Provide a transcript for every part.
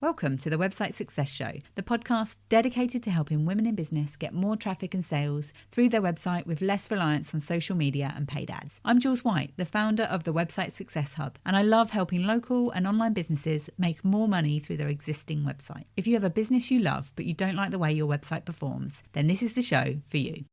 Welcome to the Website Success Show, the podcast dedicated to helping women in business get more traffic and sales through their website with less reliance on social media and paid ads. I'm Jules White, the founder of the Website Success Hub, and I love helping local and online businesses make more money through their existing website. If you have a business you love but you don't like the way your website performs, then this is the show for you.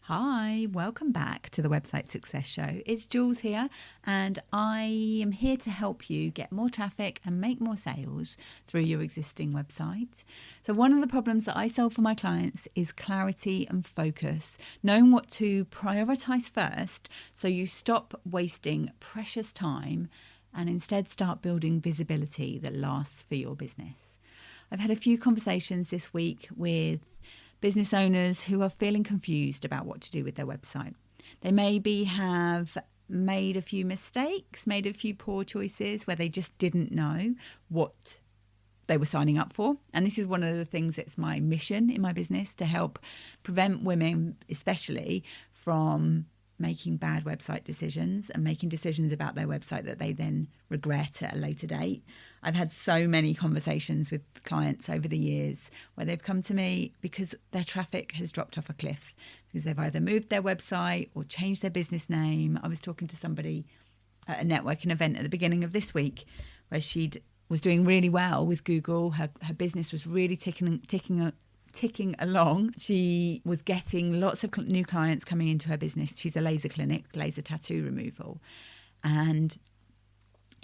Hi, welcome back to the Website Success Show. It's Jules here, and I am here to help you get more traffic and make more sales through your existing website. So one of the problems that I solve for my clients is clarity and focus, knowing what to prioritize first so you stop wasting precious time and instead start building visibility that lasts for your business. I've had a few conversations this week with business owners who are feeling confused about what to do with their website. They maybe have made a few mistakes, made a few poor choices where they just didn't know what they were signing up for. And this is one of the things that's my mission in my business, to help prevent women, especially, from making bad website decisions and making decisions about their website that they then regret at a later date. I've had so many conversations with clients over the years where they've come to me because their traffic has dropped off a cliff, because they've either moved their website or changed their business name. I was talking to somebody at a networking event at the beginning of this week where she was doing really well with Google. Her business was really ticking along. She was getting lots of new clients coming into her business. She's a laser clinic, laser tattoo removal. And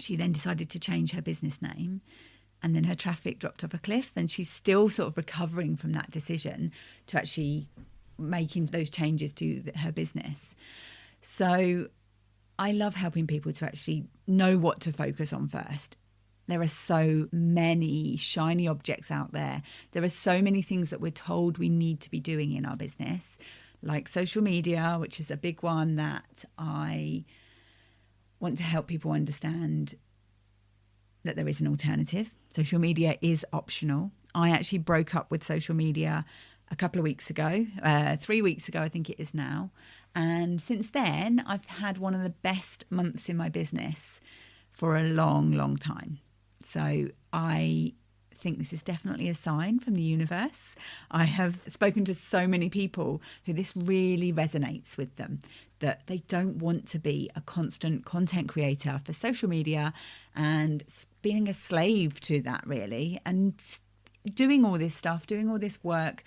she then decided to change her business name, and then her traffic dropped off a cliff, and she's still sort of recovering from that decision to actually making those changes to her business. So I love helping people to actually know what to focus on first. There are so many shiny objects out there. There are so many things that we're told we need to be doing in our business, like social media, which is a big one that I want to help people understand that there is an alternative. Social media is optional. I actually broke up with social media a couple of weeks ago, 3 weeks ago, I think it is now. And since then, I've had one of the best months in my business for a long, long time. So I think this is definitely a sign from the universe. I have spoken to so many people who this really resonates with them, that they don't want to be a constant content creator for social media and being a slave to that, really, and doing all this stuff, doing all this work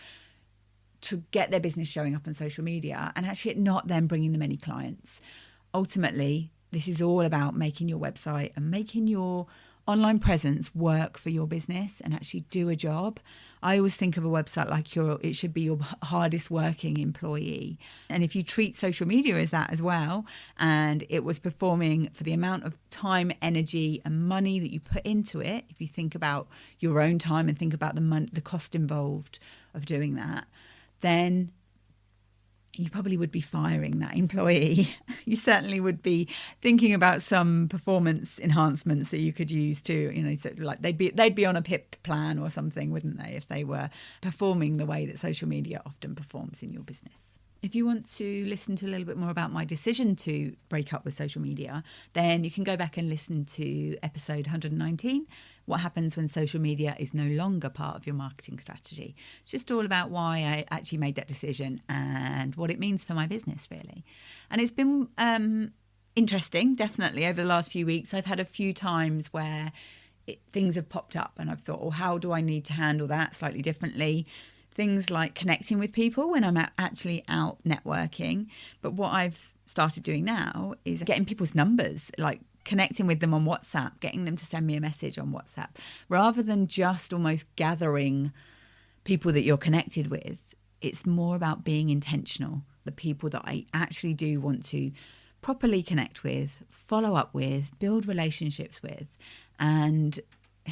to get their business showing up on social media and actually not then bringing them any clients. Ultimately, this is all about making your website and making your online presence work for your business and actually do a job. I always think of a website like it should be your hardest working employee. And if you treat social media as that as well, and it was performing for the amount of time, energy and money that you put into it, if you think about your own time and think about the cost involved of doing that, then you probably would be firing that employee. You certainly would be thinking about some performance enhancements that you could use to, sort of like they'd be on a PIP plan or something, wouldn't they, if they were performing the way that social media often performs in your business. If you want to listen to a little bit more about my decision to break up with social media, then you can go back and listen to episode 119, what happens when social media is no longer part of your marketing strategy. It's just all about why I actually made that decision and what it means for my business, really. And it's been interesting, definitely, over the last few weeks. I've had a few times where things have popped up and I've thought, oh, how do I need to handle that slightly differently? Things like connecting with people when I'm actually out networking. But what I've started doing now is getting people's numbers, like connecting with them on WhatsApp, getting them to send me a message on WhatsApp, rather than just almost gathering people that you're connected with. It's more about being intentional, the people that I actually do want to properly connect with, follow up with, build relationships with. And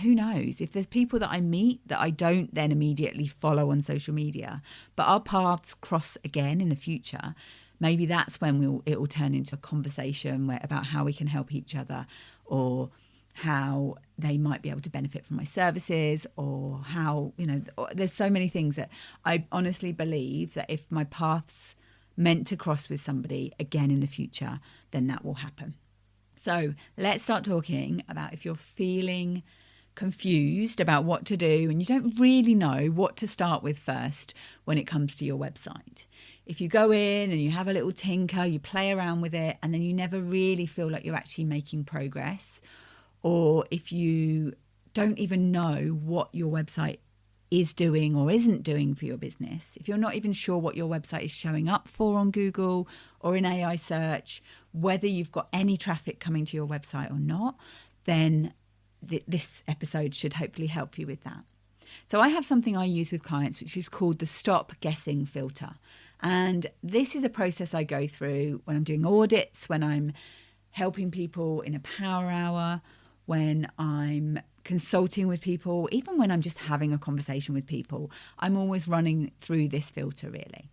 who knows, if there's people that I meet that I don't then immediately follow on social media, but our paths cross again in the future, maybe that's when it will turn into a conversation about how we can help each other, or how they might be able to benefit from my services, or how, there's so many things that I honestly believe that if my paths meant to cross with somebody again in the future, then that will happen. So let's start talking about if you're feeling confused about what to do and you don't really know what to start with first when it comes to your website. If you go in and you have a little tinker, you play around with it, and then you never really feel like you're actually making progress, or if you don't even know what your website is doing or isn't doing for your business, if you're not even sure what your website is showing up for on Google or in AI search, whether you've got any traffic coming to your website or not, then this episode should hopefully help you with that. So I have something I use with clients, which is called the stop guessing filter. And this is a process I go through when I'm doing audits, when I'm helping people in a power hour, when I'm consulting with people, even when I'm just having a conversation with people. I'm always running through this filter, really.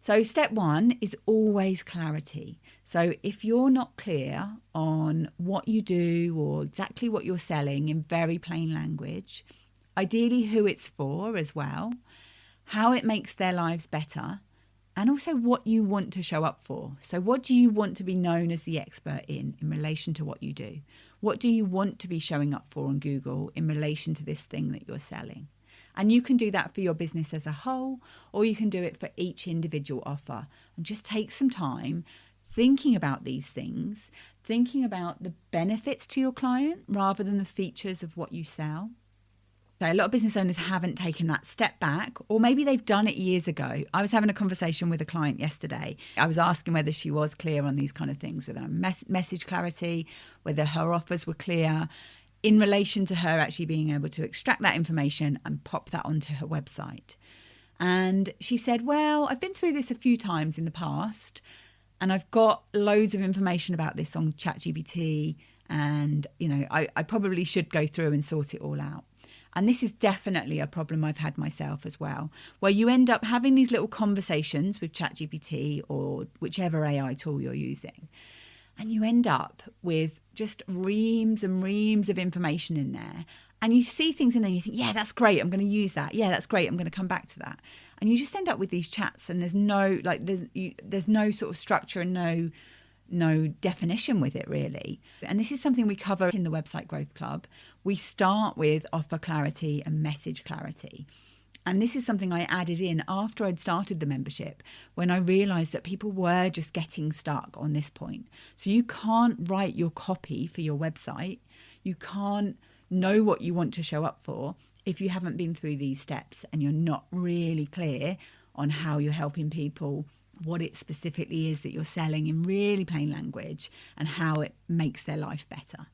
So step one is always clarity. So if you're not clear on what you do or exactly what you're selling in very plain language, ideally who it's for as well, how it makes their lives better, and also what you want to show up for. So what do you want to be known as the expert in relation to what you do? What do you want to be showing up for on Google in relation to this thing that you're selling? And you can do that for your business as a whole, or you can do it for each individual offer. And just take some time thinking about these things, thinking about the benefits to your client rather than the features of what you sell. So a lot of business owners haven't taken that step back, or maybe they've done it years ago. I was having a conversation with a client yesterday. I was asking whether she was clear on these kind of things, whether message clarity, whether her offers were clear in relation to her actually being able to extract that information and pop that onto her website. And she said, well, I've been through this a few times in the past, and I've got loads of information about this on ChatGPT, and I probably should go through and sort it all out. And this is definitely a problem I've had myself as well, where you end up having these little conversations with ChatGPT or whichever AI tool you're using. And you end up with just reams and reams of information in there. And you see things in there and you think, yeah, that's great, I'm going to use that. Yeah, that's great, I'm going to come back to that. And you just end up with these chats and there's no sort of structure and no definition with it, really. And this is something we cover in the Website Growth Club. We start with offer clarity and message clarity. And this is something I added in after I'd started the membership, when I realised that people were just getting stuck on this point. So you can't write your copy for your website. You can't know what you want to show up for if you haven't been through these steps and you're not really clear on how you're helping people, what it specifically is that you're selling in really plain language, and how it makes their life better.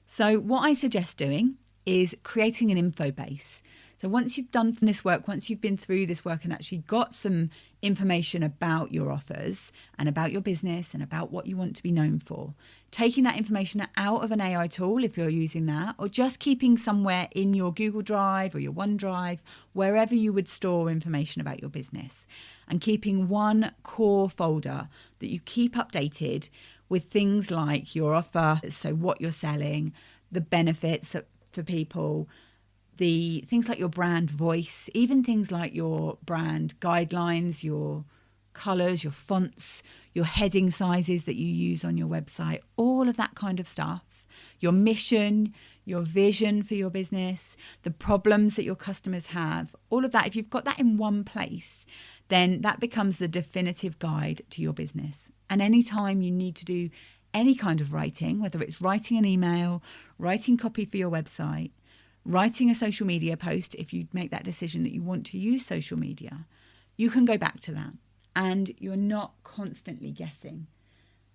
So what I suggest doing is creating an info base. So once you've done this work, once you've been through this work and actually got some information about your offers and about your business and about what you want to be known for, taking that information out of an AI tool if you're using that, or just keeping somewhere in your Google Drive or your OneDrive, wherever you would store information about your business, and keeping one core folder that you keep updated with things like your offer, so what you're selling, the benefits for people, the things like your brand voice, even things like your brand guidelines, your colours, your fonts, your heading sizes that you use on your website, all of that kind of stuff, your mission, your vision for your business, the problems that your customers have, all of that. If you've got that in one place, then that becomes the definitive guide to your business. And anytime you need to do any kind of writing, whether it's writing an email, writing copy for your website, writing a social media post, if you make that decision that you want to use social media, you can go back to that and you're not constantly guessing.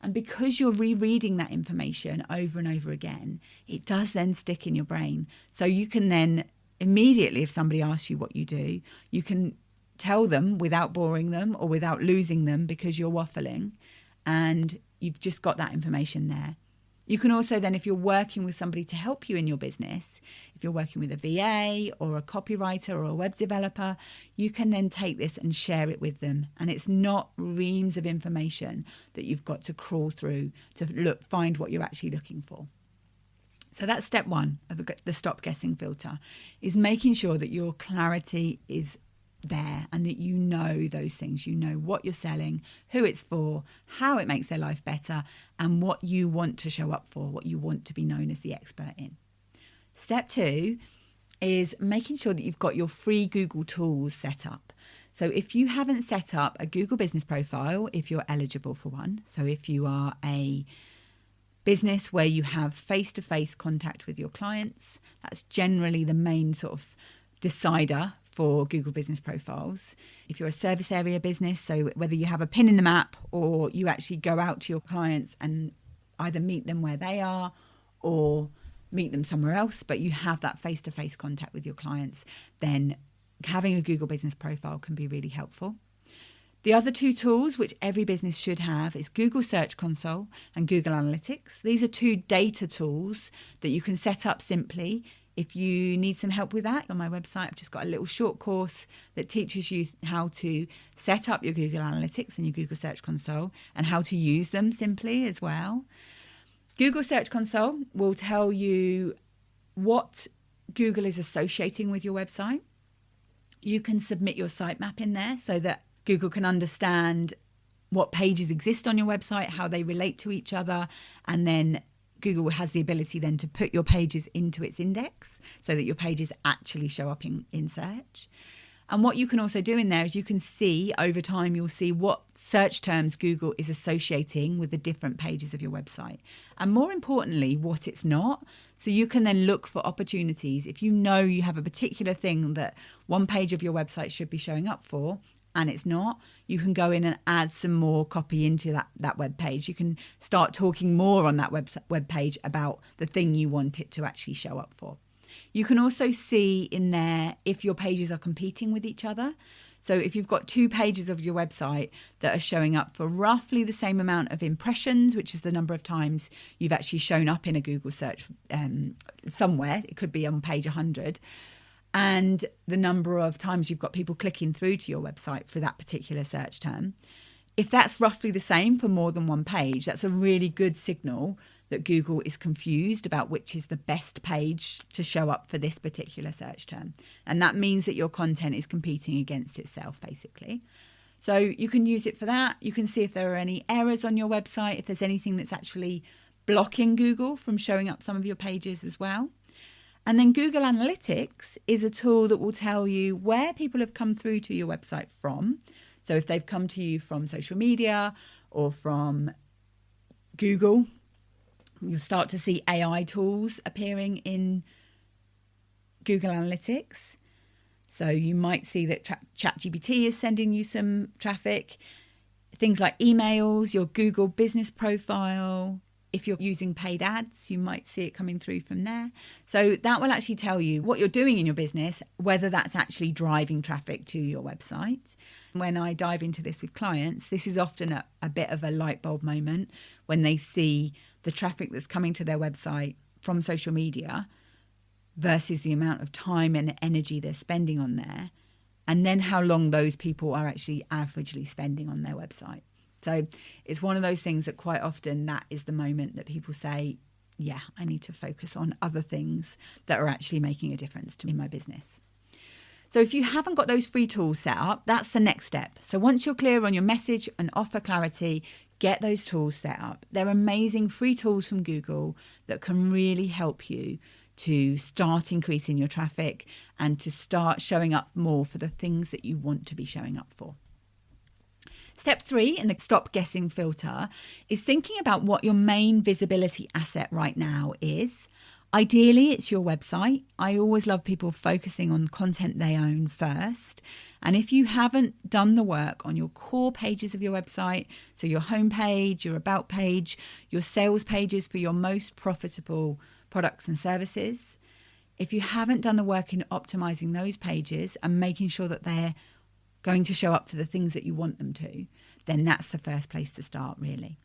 And because you're rereading that information over and over again, it does then stick in your brain. So you can then immediately, if somebody asks you what you do, you can tell them without boring them or without losing them because you're waffling, and you've just got that information there. You can also then, if you're working with somebody to help you in your business, if you're working with a VA or a copywriter or a web developer, you can then take this and share it with them. And it's not reams of information that you've got to crawl through to find what you're actually looking for. So that's step one of the stop guessing filter, is making sure that your clarity is there and that you know those things. You know what you're selling, who it's for, how it makes their life better, and what you want to show up for, what you want to be known as the expert in. Step 2 is making sure that you've got your free Google tools set up. So if you haven't set up a Google business profile, if you're eligible for one, so if you are a business where you have face-to-face contact with your clients, that's generally the main sort of decider for Google business profiles. If you're a service area business, so whether you have a pin in the map or you actually go out to your clients and either meet them where they are or meet them somewhere else, but you have that face-to-face contact with your clients, then having a Google business profile can be really helpful. The other two tools which every business should have is Google Search Console and Google Analytics. These are two data tools that you can set up simply. If you need some help with that, on my website, I've just got a little short course that teaches you how to set up your Google Analytics and your Google Search Console and how to use them simply as well. Google Search Console will tell you what Google is associating with your website. You can submit your sitemap in there so that Google can understand what pages exist on your website, how they relate to each other, and then Google has the ability then to put your pages into its index so that your pages actually show up in search. And what you can also do in there is you can see over time, you'll see what search terms Google is associating with the different pages of your website. And more importantly, what it's not. So you can then look for opportunities. If you know you have a particular thing that one page of your website should be showing up for, and it's not, you can go in and add some more copy into that web page. You can start talking more on that web page about the thing you want it to actually show up for. You can also see in there if your pages are competing with each other. So if you've got two pages of your website that are showing up for roughly the same amount of impressions, which is the number of times you've actually shown up in a Google search somewhere, it could be on page 100, and the number of times you've got people clicking through to your website for that particular search term. If that's roughly the same for more than one page, that's a really good signal that Google is confused about which is the best page to show up for this particular search term. And that means that your content is competing against itself, basically. So you can use it for that. You can see if there are any errors on your website, if there's anything that's actually blocking Google from showing up some of your pages as well. And then Google Analytics is a tool that will tell you where people have come through to your website from. So if they've come to you from social media or from Google, you'll start to see AI tools appearing in Google Analytics. So you might see that ChatGPT is sending you some traffic. Things like emails, your Google business profile. If you're using paid ads, you might see it coming through from there. So that will actually tell you what you're doing in your business, whether that's actually driving traffic to your website. When I dive into this with clients, this is often a bit of a light bulb moment when they see the traffic that's coming to their website from social media versus the amount of time and energy they're spending on there, and then how long those people are actually averagely spending on their website. So it's one of those things that quite often that is the moment that people say, yeah, I need to focus on other things that are actually making a difference to me in my business. So if you haven't got those free tools set up, that's the next step. So once you're clear on your message and offer clarity, get those tools set up. They're amazing free tools from Google that can really help you to start increasing your traffic and to start showing up more for the things that you want to be showing up for. Step 3 in the stop guessing filter is thinking about what your main visibility asset right now is. Ideally, it's your website. I always love people focusing on content they own first. And if you haven't done the work on your core pages of your website, so your homepage, your about page, your sales pages for your most profitable products and services, if you haven't done the work in optimizing those pages and making sure that they're going to show up for the things that you want them to, then that's the first place to start, really.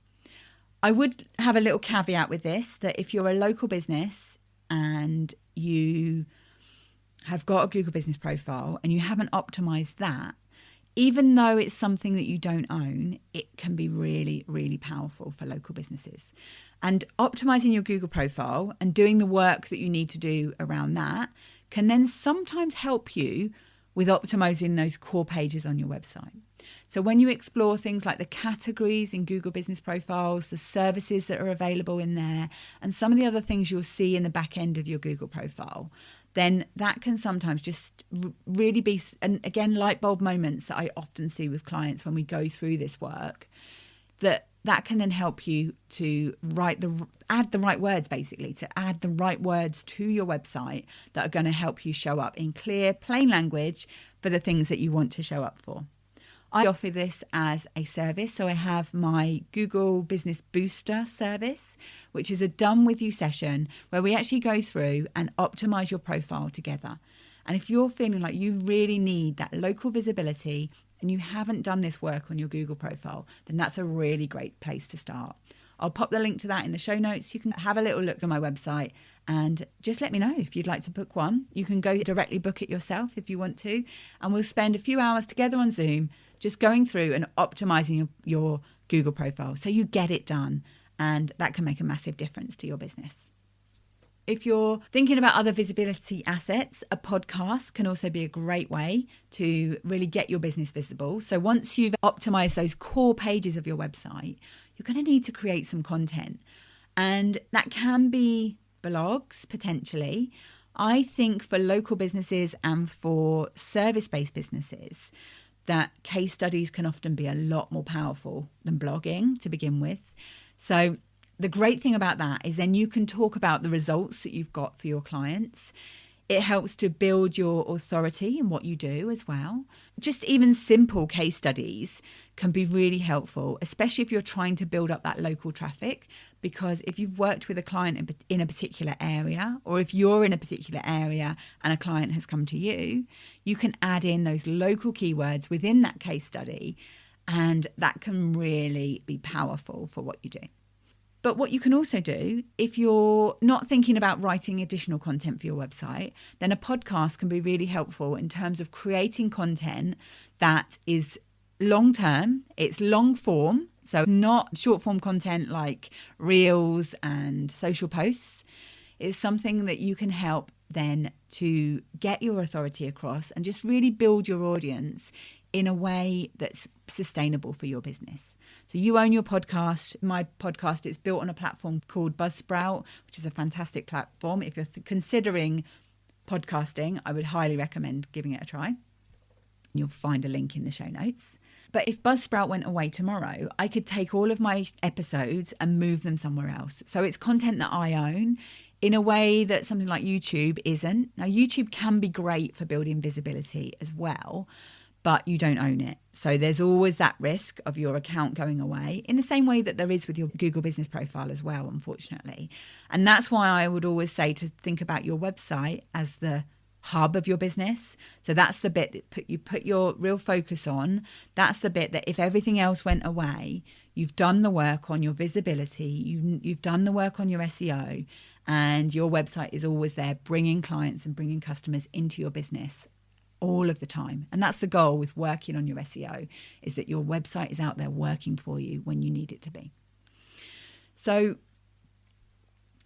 I would have a little caveat with this, that if you're a local business and you have got a Google business profile and you haven't optimized that, even though it's something that you don't own, it can be really, really powerful for local businesses. And optimizing your Google profile and doing the work that you need to do around that can then sometimes help you with optimizing those core pages on your website. So when you explore things like the categories in Google Business Profiles, the services that are available in there, and some of the other things you'll see in the back end of your Google profile, then that can sometimes just really be, and again, light bulb moments that I often see with clients when we go through this work, that can then help you to add the right words, basically, to add the right words to your website that are going to help you show up in clear, plain language for the things that you want to show up for. I offer this as a service. So I have my Google Business Booster service, which is a done with you session where we actually go through and optimize your profile together. And if you're feeling like you really need that local visibility and you haven't done this work on your Google profile, then that's a really great place to start. I'll pop the link to that in the show notes. You can have a little look on my website and just let me know if you'd like to book one. You can go directly book it yourself if you want to. And we'll spend a few hours together on Zoom just going through and optimizing your Google profile so you get it done. And that can make a massive difference to your business. If you're thinking about other visibility assets, a podcast can also be a great way to really get your business visible. So once you've optimized those core pages of your website, you're going to need to create some content. And that can be blogs, potentially. I think for local businesses and for service-based businesses, that case studies can often be a lot more powerful than blogging to begin with. So the great thing about that is then you can talk about the results that you've got for your clients. It helps to build your authority in what you do as well. Just even simple case studies can be really helpful, especially if you're trying to build up that local traffic, because if you've worked with a client in a particular area, or if you're in a particular area and a client has come to you, you can add in those local keywords within that case study, and that can really be powerful for what you do. But what you can also do, if you're not thinking about writing additional content for your website, then a podcast can be really helpful in terms of creating content that is long-term, it's long form, so not short-form content like reels and social posts. It's something that you can help then to get your authority across and just really build your audience in a way that's sustainable for your business. So you own your podcast. My podcast is built on a platform called Buzzsprout, which is a fantastic platform. If you're considering podcasting, I would highly recommend giving it a try. You'll find a link in the show notes. But if Buzzsprout went away tomorrow, I could take all of my episodes and move them somewhere else. So it's content that I own in a way that something like YouTube isn't. Now, YouTube can be great for building visibility as well, but you don't own it. So there's always that risk of your account going away in the same way that there is with your Google Business Profile as well, unfortunately. And that's why I would always say to think about your website as the hub of your business. So that's the bit that you put your real focus on. That's the bit that if everything else went away, you've done the work on your visibility, you've done the work on your SEO, and your website is always there bringing clients and bringing customers into your business all of the time. And that's the goal with working on your SEO, is that your website is out there working for you when you need it to be. So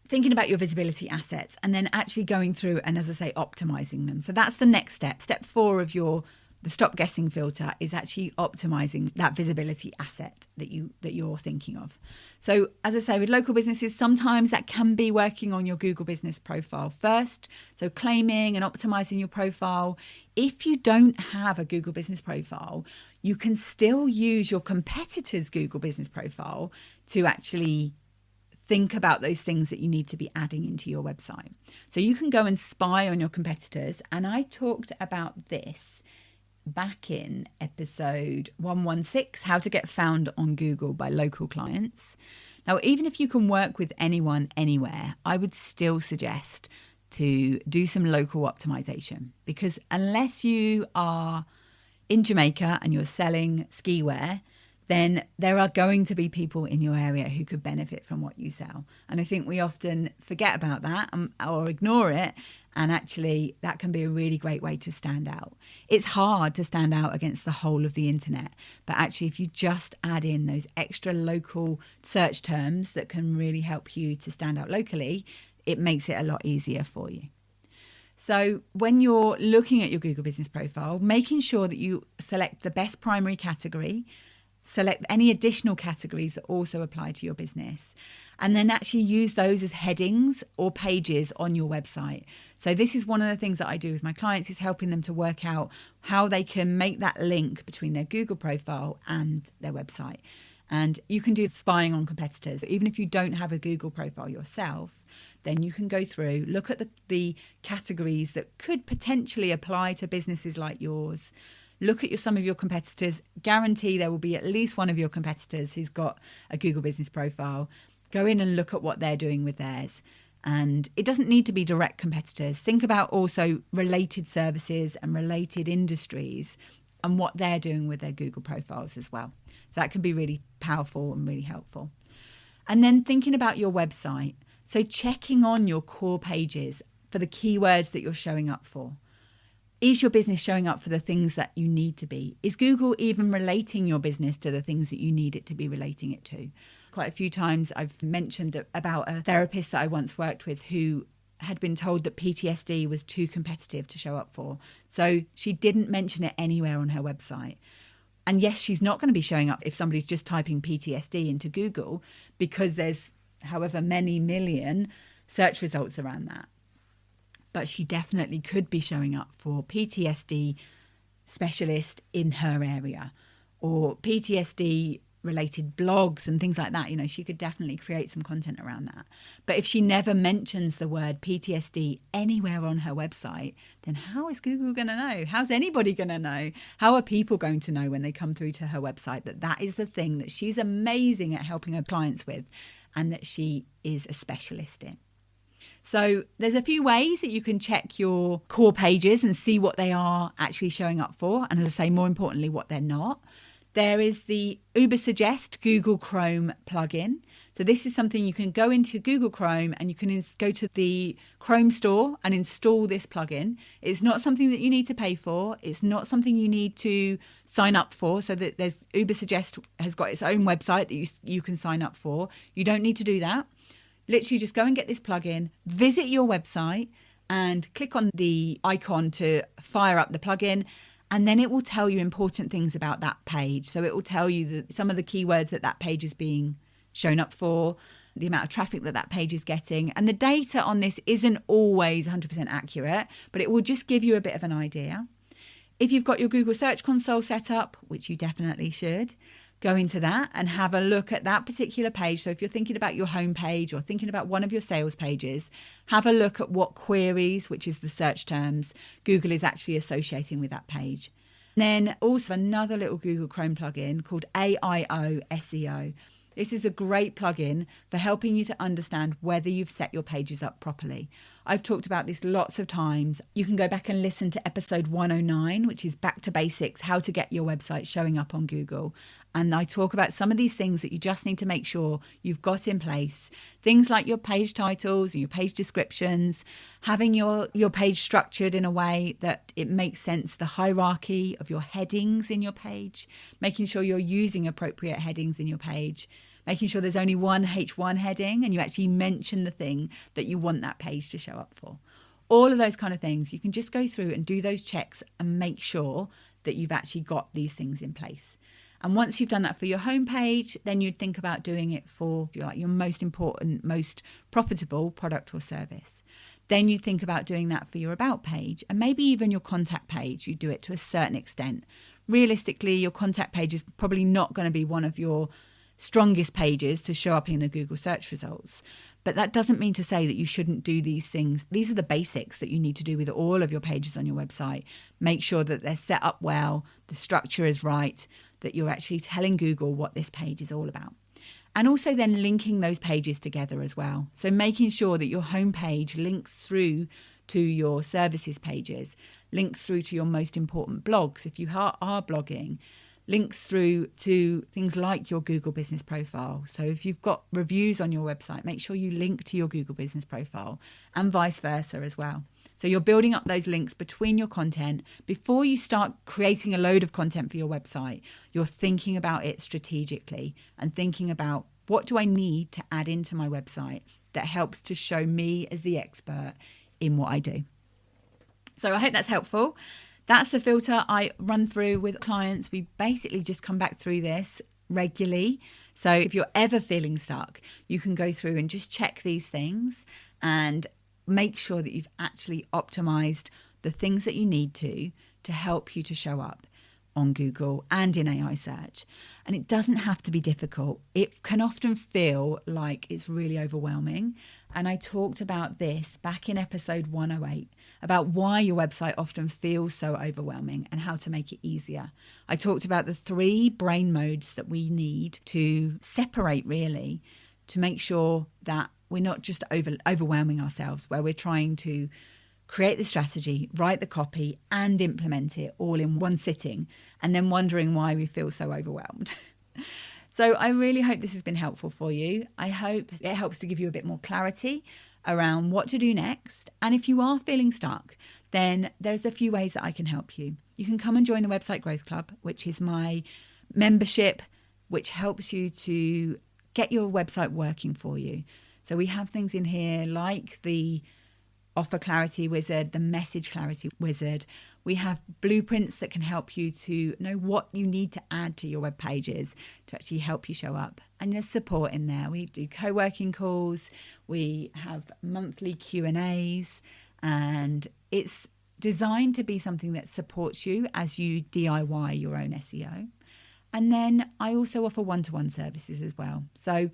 thinking about your visibility assets and then actually going through and, as I say, optimizing them. So that's the next step. Step 4 of the stop guessing filter is actually optimizing that visibility asset that you're thinking of. So as I say, with local businesses, sometimes that can be working on your Google Business Profile first. So claiming and optimizing your profile. If you don't have a Google Business Profile, you can still use your competitor's Google Business Profile to actually think about those things that you need to be adding into your website. So you can go and spy on your competitors. And I talked about this back in episode 116, how to get found on Google by local clients. Now, even if you can work with anyone, anywhere, I would still suggest to do some local optimization, because unless you are in Jamaica and you're selling ski wear, then there are going to be people in your area who could benefit from what you sell. And I think we often forget about that or ignore it. And actually, that can be a really great way to stand out. It's hard to stand out against the whole of the internet. But actually, if you just add in those extra local search terms that can really help you to stand out locally, it makes it a lot easier for you. So when you're looking at your Google Business Profile, making sure that you select the best primary category, select any additional categories that also apply to your business, and then actually use those as headings or pages on your website. So this is one of the things that I do with my clients, is helping them to work out how they can make that link between their Google profile and their website. And you can do spying on competitors. Even if you don't have a Google profile yourself, then you can go through, look at the categories that could potentially apply to businesses like yours. Look at some of your competitors. Guarantee there will be at least one of your competitors who's got a Google Business Profile. Go in and look at what they're doing with theirs. And it doesn't need to be direct competitors. Think about also related services and related industries and what they're doing with their Google profiles as well. So that can be really powerful and really helpful. And then thinking about your website. So checking on your core pages for the keywords that you're showing up for. Is your business showing up for the things that you need to be? Is Google even relating your business to the things that you need it to be relating it to? Quite a few times I've mentioned about a therapist that I once worked with who had been told that PTSD was too competitive to show up for. So she didn't mention it anywhere on her website. And yes, she's not going to be showing up if somebody's just typing PTSD into Google, because there's however many million search results around that. But she definitely could be showing up for PTSD specialist in her area, or PTSD related blogs and things like that. You know, she could definitely create some content around that. But if she never mentions the word PTSD anywhere on her website, then how is Google going to know? How's anybody going to know? How are people going to know when they come through to her website that that is the thing that she's amazing at helping her clients with and that she is a specialist in? So there's a few ways that you can check your core pages and see what they are actually showing up for. And as I say, more importantly, what they're not. There is the Ubersuggest Google Chrome plugin. So this is something you can go into Google Chrome and you can go to the Chrome store and install this plugin. It's not something that you need to pay for. It's not something you need to sign up for. So that there's Ubersuggest has got its own website that you can sign up for. You don't need to do that. Literally just go and get this plugin, visit your website and click on the icon to fire up the plugin. And then it will tell you important things about that page. So it will tell you some of the keywords that page is being shown up for, the amount of traffic that page is getting. And the data on this isn't always 100% accurate, but it will just give you a bit of an idea. If you've got your Google Search Console set up, which you definitely should, go into that and have a look at that particular page. So if you're thinking about your home page or thinking about one of your sales pages, have a look at what queries, which is the search terms, Google is actually associating with that page. And then also another little Google Chrome plugin called AIO SEO. This is a great plugin for helping you to understand whether you've set your pages up properly. I've talked about this lots of times. You can go back and listen to episode 109, which is Back to Basics, how to get your website showing up on Google. And I talk about some of these things that you just need to make sure you've got in place. Things like your page titles and your page descriptions, having your page structured in a way that it makes sense, the hierarchy of your headings in your page, making sure you're using appropriate headings in your page, making sure there's only one H1 heading and you actually mention the thing that you want that page to show up for. All of those kind of things, you can just go through and do those checks and make sure that you've actually got these things in place. And once you've done that for your homepage, then you'd think about doing it for your most important, most profitable product or service. Then you'd think about doing that for your about page and maybe even your contact page. You do it to a certain extent. Realistically, your contact page is probably not going to be one of your strongest pages to show up in the Google search results. But that doesn't mean to say that you shouldn't do these things. These are the basics that you need to do with all of your pages on your website. Make sure that they're set up well, the structure is right, that you're actually telling Google what this page is all about. And also then linking those pages together as well. So making sure that your homepage links through to your services pages, links through to your most important blogs if you are blogging, links through to things like your Google Business Profile. So if you've got reviews on your website, make sure you link to your Google Business Profile and vice versa as well. So you're building up those links between your content. Before you start creating a load of content for your website, you're thinking about it strategically and thinking about, what do I need to add into my website that helps to show me as the expert in what I do? So I hope that's helpful. That's the filter I run through with clients. We basically just come back through this regularly. So if you're ever feeling stuck, you can go through and just check these things and make sure that you've actually optimized the things that you need to help you to show up on Google and in AI search. And it doesn't have to be difficult. It can often feel like it's really overwhelming. And I talked about this back in episode 108, about why your website often feels so overwhelming and how to make it easier. I talked about the 3 brain modes that we need to separate, really, to make sure that we're not just overwhelming ourselves, where we're trying to create the strategy, write the copy, and implement it all in one sitting, and then wondering why we feel so overwhelmed. So I really hope this has been helpful for you. I hope it helps to give you a bit more clarity around what to do next. And if you are feeling stuck, then there's a few ways that I can help you. You can come and join the Website Growth Club, which is my membership, which helps you to get your website working for you. So we have things in here like the Offer Clarity Wizard, the Message Clarity Wizard. We have blueprints that can help you to know what you need to add to your web pages to actually help you show up. And there's support in there. We do co-working calls. We have monthly Q&As, and it's designed to be something that supports you as you DIY your own SEO. And then I also offer one-to-one services as well. So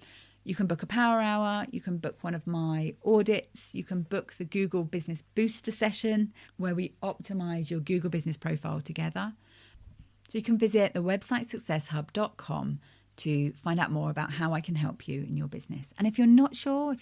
you can book a power hour, you can book one of my audits, you can book the Google Business Booster session where we optimize your Google business profile together. So you can visit the websitesuccesshub.com to find out more about how I can help you in your business. And if you're not sure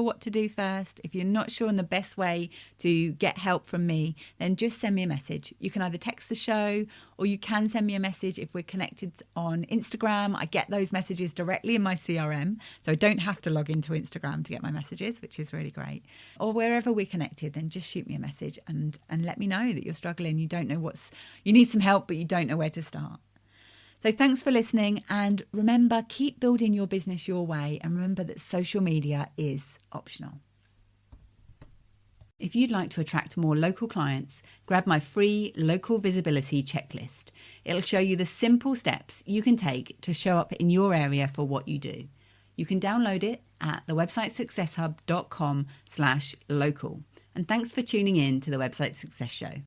what to do first, if you're not sure on the best way to get help from me, then just send me a message. You can either text the show or you can send me a message if we're connected on Instagram. I get those messages directly in my CRM, so I don't have to log into Instagram to get my messages, which is really great. Or wherever we're connected, then just shoot me a message and let me know that you're struggling. You don't know you need some help, but you don't know where to start. So thanks for listening, and remember, keep building your business your way, and remember that social media is optional. If you'd like to attract more local clients, grab my free local visibility checklist. It'll show you the simple steps you can take to show up in your area for what you do. You can download it at thewebsitesuccesshub.com/local. And thanks for tuning in to the Website Success Show.